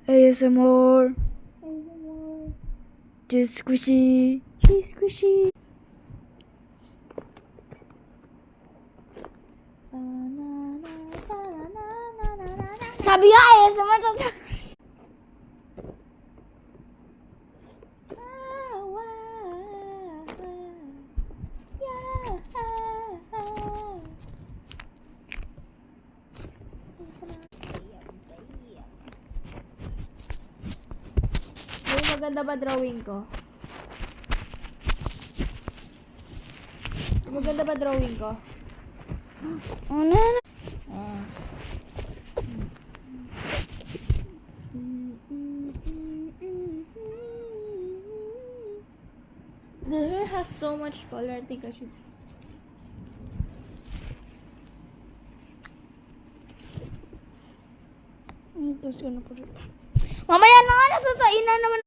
ASMR. Just squishy. She's squishy. Sabi nga ASMR to. Maganda ba drawing ko? Maganda ba drawing ko? Oh, no. The hair has so much color. I think I should. Tapos ko na po rin. Mamaya na nga, nagtatainan naman.